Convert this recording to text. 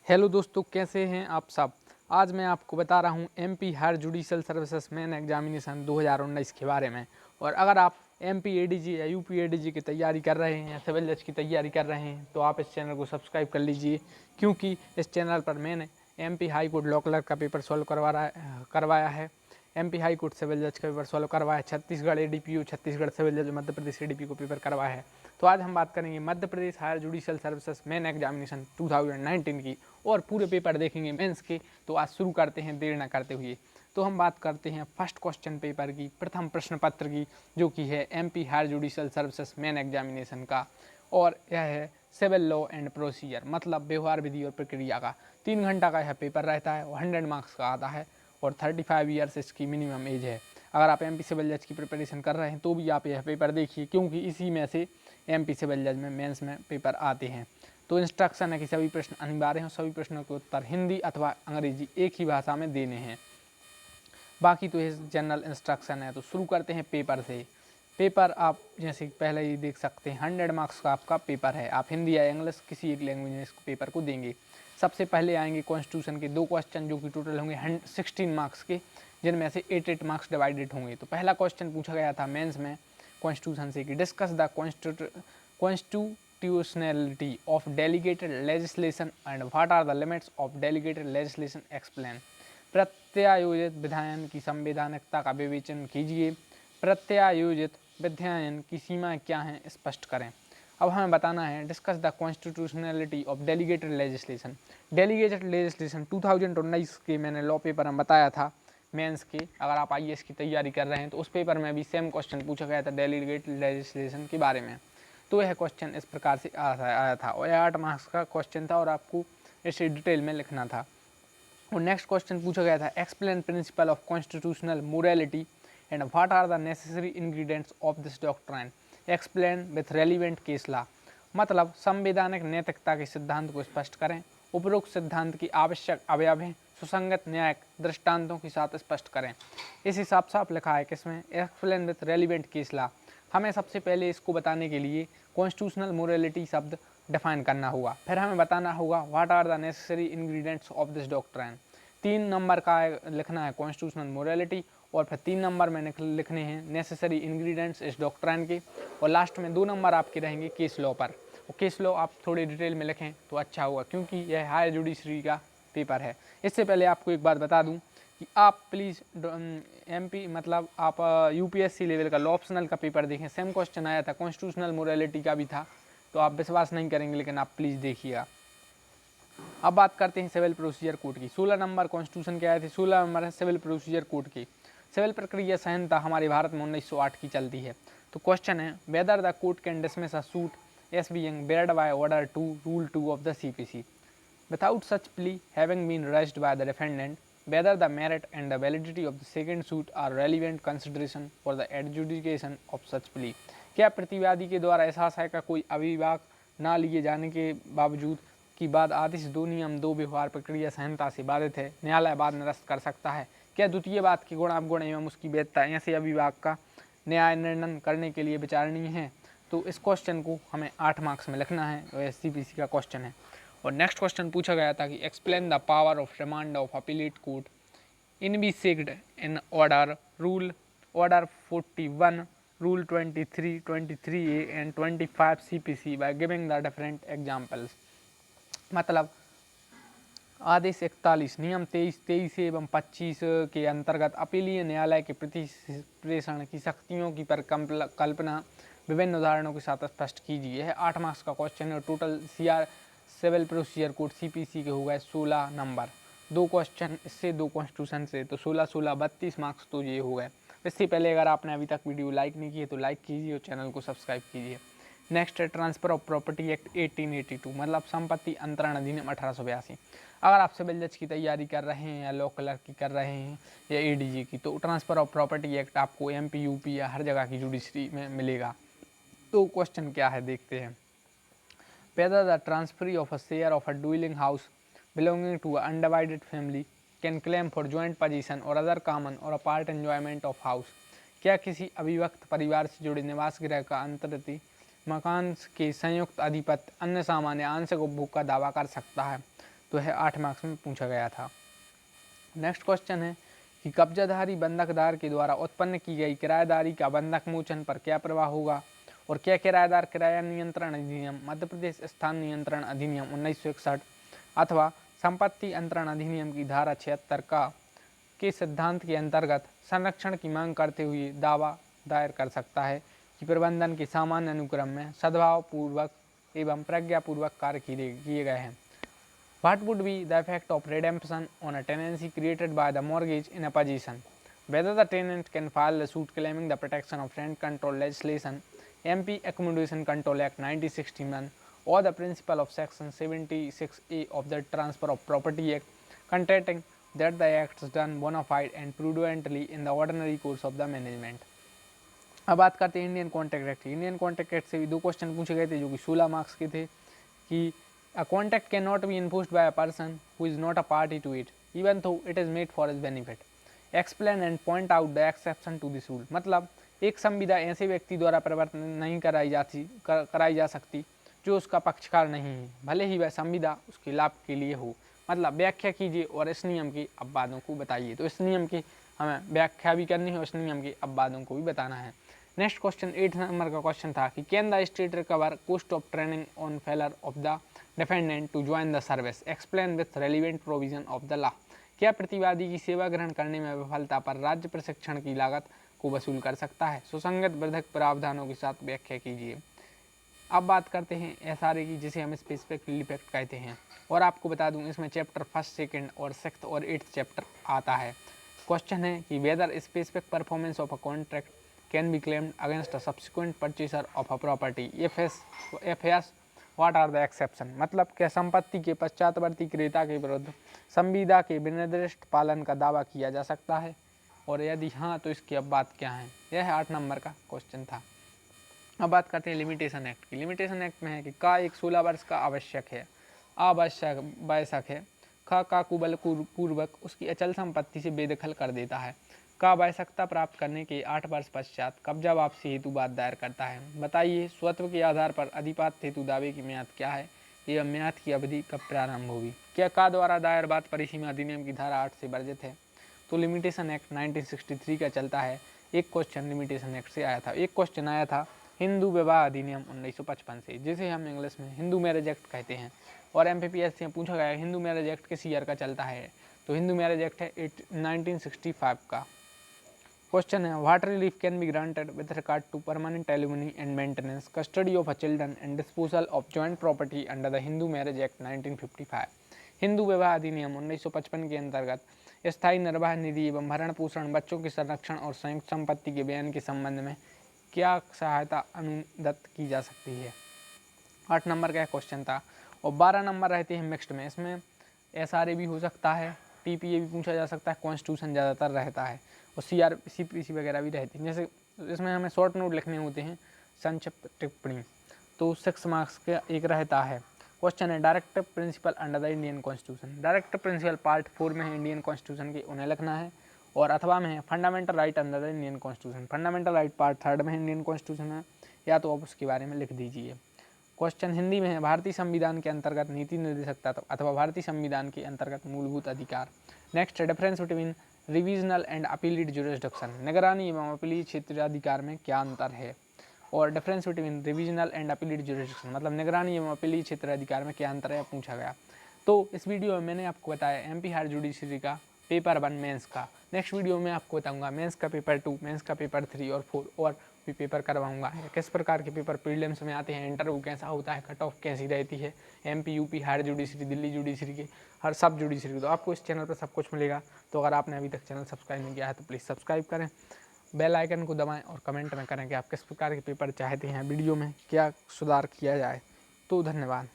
Hello दोस्तों, कैसे हैं आप सब। आज मैं आपको बता रहा हूं MP higher judicial services main examination 2019 के बारे में। और अगर आप एमपी एडीजी या यूपी एडीजी की तैयारी कर रहे हैं या सिविल जज की तैयारी कर रहे हैं तो आप इस चैनल को सब्सक्राइब कर लीजिए, क्योंकि इस चैनल पर मैंने MP high court law clerk का पेपर सॉल्व करवाया है, एमपी हाई कोर्ट सिविल जज का पेपर सॉल्व करवाया है, छत्तीसगढ़ एडीपीयू, छत्तीसगढ़ सिविल जज, मध्य प्रदेश एडीपी को पेपर करवाया है। तो आज हम बात करेंगे Madhya Pradesh higher judicial services main examination 2019 की और पूरे पेपर देखेंगे मेंस के। तो आज शुरू करते हैं देर न करते हुए। तो हम बात करते हैं फर्स्ट क्वेश्चन पेपर की, प्रथम प्रश्न पत्र की, जो कि है MP higher judicial services main examination का। और यह है सिविल लॉ एंड प्रोसीजर, मतलब व्यवहार विधि और प्रक्रिया का। 3 घंटा का यह पेपर रहता है और 100 मार्क्स का आता है और 35 ईयर्स इसकी मिनिमम एज है। अगर आप एमपी सिविल जज की प्रिपरेशन कर रहे हैं तो भी आप यह पेपर देखिए, क्योंकि इसी में से एमपी सिविल जज में मेंस में पेपर आते हैं। तो इंस्ट्रक्शन है कि सभी प्रश्न अनिवार्य हैं और सभी प्रश्नों के उत्तर हिंदी अथवा अंग्रेजी एक ही भाषा में देने हैं। बाकी तो ये जनरल इंस्ट्रक्शन है। तो शुरू करते हैं पेपर से। पेपर आप जैसे पहले ही देख सकते हैं 100 मार्क्स का आपका पेपर है। आप हिंदी या इंग्लिश किसी एक लैंग्वेज में इस पेपर को देंगे। सबसे पहले आएंगे कॉन्स्टिट्यूशन के 2 क्वेश्चन, जो कि टोटल होंगे 16 मार्क्स के, जिनमें से 8 मार्क्स डिवाइडेड होंगे। तो पहला क्वेश्चन पूछा गया था मेंस में कॉन्स्टिट्यूशन से कि discuss the constitutionality of delegated legislation and what are the limits of delegated legislation, explain. प्रत्यायोजित विधायन की संवैधानिकता का विवेचन कीजिए। प्रत्यायोजित विधायन की सीमाएं क्या हैं, स्पष्ट करें। अब हमें बताना है discuss the constitutionality of delegated legislation. Delegated legislation 2019 के मैंने लॉ पेपर में बताया था मेंस के। अगर आप आईएएस की तैयारी कर रहे हैं तो उस पेपर में भी सेम क्वेश्चन पूछा गया था डेलीगेटेड लेजिस्लेशन के बारे में। तो यह क्वेश्चन इस प्रकार से आया था और यह 8 मार्क्स का क्वेश्चन था और आपको इसे डिटेल में लिखना था। और नेक्स्ट क्वेश्चन पूछा गया था explain principle of constitutional morality and what are the necessary ingredients of this doctrine, explain with relevant case law. मतलब संवैधानिक नैतिकता के सिद्धांत को स्पष्ट करें। उपरोक्त सिद्धांत की आवश्यक अवयव सुसंगत न्यायिक दृष्टांतों के साथ स्पष्ट करें। इस हिसाब से आप लिखा है किसमें, explain with relevant case law. हमें सबसे पहले इसको बताने के लिए कॉन्स्टिट्यूशनल मोरालिटी शब्द डिफाइन करना होगा, फिर हमें बताना होगा what are the necessary ingredients of this doctrine. 3 number का लिखना है कॉन्स्टिट्यूशनल मोरालिटी और फिर 3 नंबर में लिखने हैं नेसेसरी इंग्रेडिएंट्स इस डॉक्ट्राइन के, और लास्ट में 2 नंबर आपके रहेंगे केस लॉ पर। और केस लॉ आप थोड़ी डिटेल में लिखें तो अच्छा होगा, क्योंकि यह हायर जुडिशरी का पेपर है। इससे पहले आपको एक बात बता दूं कि आप प्लीज़ एमपी मतलब आप यूपीएससी लेवल का लॉ ऑप्शनल का पेपर देखें। सेम क्वेश्चन आया था, कॉन्स्टिट्यूशनल मोरालिटी का भी था। तो आप विश्वास नहीं करेंगे, लेकिन आप प्लीज़ देखिएगा। अब बात करते हैं सिविल प्रोसीजर कोड की। 16 नंबर कॉन्स्टिट्यूशन के आए थे, 16 नंबर है सिविल प्रोसीजर कोड की। सिविल प्रक्रिया संहिता हमारे भारत में 1908 की चलती है। तो क्वेश्चन है whether the court can dismiss a suit as being barred by order 2 rule 2 of the CPC without such plea having been raised by the defendant, whether the merit and the validity of the second suit are relevant consideration for the adjudication of such plea। क्या प्रतिवादी के द्वारा ऐसा आशय का कोई अभिभाग ना लिए जाने के बावजूद कि बाद आदेश 2 नियम 2 व्यवहार प्रक्रिया संहिता से बाधित है, न्यायालय बाद निरस्त कर सकता है। क्या द्वितीय बात की गुण अवगुण एवं उसकी वैधता ऐसे अभिभाग का न्याय निर्णय करने के लिए विचारणीय है। तो इस क्वेश्चन को हमें 8 मार्क्स में लिखना है और एससीपीसी का क्वेश्चन है। और नेक्स्ट क्वेश्चन पूछा गया था कि explain the power of remand of appellate court in बी सिक्ड in order rule order 41 rule 23 23A and 25 CPC by giving the different examples. मतलब आदेश 41 नियम 23 एवं 25 के अंतर्गत अपीलीय न्यायालय के प्रतिप्रेषण की शक्तियों की परिकल्पना विभिन्न उदाहरणों के साथ स्पष्ट कीजिए। यह 8 मार्क्स का क्वेश्चन है। Total civil procedure code CPC के हो गए 16 नंबर। 2 क्वेश्चन इससे 2 कॉन्स्टिट्यूशन से, तो 16 16 32 मार्क्स तो ये हो गए। इससे पहले अगर आपने अभी तक वीडियो लाइक नहीं की है तो लाइक कीजिए और चैनल को सब्सक्राइब कीजिए। नेक्स्ट है ट्रांसफर ऑफ प्रॉपर्टी एक्ट 1882, मतलब संपत्ति अंतरण अधिनियम 1882। अगर आप सिविल जज की तैयारी कर रहे हैं या लॉ क्लर्क की कर रहे हैं या एडीजी की, तो ट्रांसफर ऑफ प्रॉपर्टी एक्ट आपको एमपी यूपी या हर जगह की जुडिशरी में मिलेगा। तो क्वेश्चन क्या है देखते हैं। whether the transferee of a share of a dwelling house belonging to an undivided family can claim for joint possession or other common or a part enjoyment of house। क्या किसी अविभक्त परिवार से जुड़े निवास गृह का अंतर्गत मकान के संयुक्त अधिपत्य अन्य सामान्य आंशिक उपभोग का दावा कर सकता है। तो यह 8 मार्क्स में पूछा गया था। नेक्स्ट क्वेश्चन है कि कब्जाधारी बंधकदार के द्वारा उत्पन्न की गई किराएदारी का बंधक मोचन पर क्या प्रभाव होगा, और क्या किराएदार किराया नियंत्रण अधिनियम, मध्य प्रदेश स्थान नियंत्रण अधिनियम 1961 अथवा संपत्ति अंतरण अधिनियम की धारा 76 के सिद्धांत के अंतर्गत संरक्षण की मांग करते हुए दावा दायर कर सकता है कि प्रबंधन के सामान्य अनुक्रम में सद्भाव पूर्वक एवं प्रज्ञापूर्वक कार्य किए गए हैं। What would be the effect of redemption on a tenancy created by the mortgage in a possession? Whether the tenant can file a suit claiming the protection of rent control legislation, MP Accommodation Control Act 1961, or the principle of Section 76A of the Transfer of Property Act, contending that the act is done bona fide and prudently in the ordinary course of the management. अब बात करते हैं Indian contract act. Indian contract act से भी 2 question पूछे गए थे जो कि 16 मार्क्स के थे कि a contract cannot be enforced by a person who is not a party to it, even though it is made for his benefit. Explain and point out the exception to this rule. मतलब एक संविदा ऐसे व्यक्ति द्वारा प्रवर्तन नहीं कराई जा सकती जो उसका पक्षकार नहीं है, भले ही वह संविदा उसके लाभ के लिए हो। मतलब व्याख्या कीजिए और इस नियम के अपवादों को बताइए। तो इस नियम की हमें व्याख्या भी करनी है और इस नियम के अपवादों को भी बताना है। नेक्स्ट क्वेश्चन 8 नंबर का क्वेश्चन था कि can the state recover cost of training on failure of the defendant to join the service, explain with relevant provision of the law. क्या प्रतिवादी की सेवा ग्रहण करने में विफलता पर राज्य प्रशिक्षण की लागत को वसूल कर सकता है? सुसंगत विधिक प्रावधानों के साथ व्याख्या कीजिए। अब बात करते हैं एसआरए की, जिसे हम स्पेसिफिक इफेक्ट कहते हैं। और आपको बता दूं इसमें चैप्टर 1, 2 और 6 और 8 चैप्टर आता है। क्वेश्चन है कि whether specific performance of a contract can be claimed against a subsequent purchaser of a property, if yes what are the exception. मतलब क्या संपत्ति के पश्चातवर्ती क्रेता के विरुद्ध संविदा के विनिर्दिष्ट पालन का दावा किया जा सकता है, और यदि हाँ तो इसके अपवाद क्या हैं। यह 8 नंबर का क्वेश्चन था। अब बात करते हैं लिमिटेशन एक्ट की। लिमिटेशन एक्ट में है कि का एक 16 वर्ष का आवश्यक है, आवश्यक है, का कुबल पूर्वक उसकी अचल संपत्ति से बेदखल कर देता है, का आवश्यकता प्राप्त करने के 8 वर्ष पश्चात कब्जा वापसी हेतु बात दायर करता है। बताइए स्वत्व के आधार पर अधिपात हेतु दावे की म्याद क्या है एवं म्याद की अवधि कब प्रारंभ होगी। क्या का द्वारा दायर बात परिसीमा अधिनियम की धारा 8 से वर्जित है? तो लिमिटेशन एक्ट 1963 का चलता है। एक क्वेश्चन लिमिटेशन एक्ट से आया था। एक क्वेश्चन आया था हिंदू विवाह अधिनियम 1955 से, जिसे हम इंग्लिश में हिंदू मैरिज एक्ट कहते हैं। और MPPS से पूछा गया हिंदू मैरिज एक्ट किस ईयर का चलता है? तो हिंदू मैरिज एक्ट है 1965 का। क्वेश्चन है what relief can be granted with regard to permanent alimony and maintenance, custody of a children and disposal of joint property under the Hindu marriage act 1955। Hindu विवाह अधिनियम 1955 के अंतर्गत स्थायी निर्वाह निधि एवं भरण पोषण, बच्चों के संरक्षण और संयुक्त संपत्ति के बयान के संबंध में क्या सहायता अनुदत्त की जा सकती है? 8 नंबर का क्वेश्चन था। और 12 नंबर रहते हैं मिक्स्ड में। इसमें SRA भी हो सकता है, TPA भी पूछा जा सकता है, कॉन्स्टिट्यूशन ज़्यादातर रहता है और CPC वगैरह भी रहती है। जैसे इसमें हमें शॉर्ट नोट लिखने होते हैं, संक्षिप्त टिप्पणी, तो 6 मार्क्स का एक रहता है। क्वेश्चन है directive principle under the Indian constitution. Directive principle part 4 में है इंडियन कॉन्स्टिट्यूशन के, उन्हें लिखना है। और अथवा में है fundamental right under the Indian constitution. Fundamental right part 3 में इंडियन कॉन्स्टिट्यूशन है, या तो आप उसके बारे में लिख दीजिए। क्वेश्चन हिंदी में है भारतीय संविधान के अंतर्गत नीति निर्देशकता अथवा भारतीय संविधान के अंतर्गत मूलभूत अधिकार। Next difference between revisional and appellate jurisdiction, निगरानी एवं अपीलीय क्षेत्राधिकार में क्या अंतर है? और difference between revisional and appellate jurisdiction, मतलब निगरानी एवं अपीलीय क्षेत्राधिकार में क्या अंतर है, पूछा गया। तो इस वीडियो में मैंने आपको बताया MP हायर जुडिशरी का पेपर 1 मेंस का। नेक्स्ट वीडियो में आपको बताऊंगा मेंस का पेपर 2, मेंस का पेपर 3 और 4 और भी पेपर करवाऊंगा। किस प्रकार के पेपर प्रीलिम्स में आते हैं, इंटरव्यू कैसा होता है, कट ऑफ कैसी रहती है, MP UP higher judiciary, Delhi judiciary के, हर सब जुडिशरी। तो आपको इस चैनल पर सब कुछ मिलेगा। तो अगर आपने अभी तक चैनल सब्सक्राइब नहीं किया है तो प्लीज़ सब्सक्राइब करें, बेल आइकन को दबाएं और कमेंट में करें कि आप किस प्रकार के पेपर चाहते हैं, वीडियो में क्या सुधार किया जाए। तो धन्यवाद।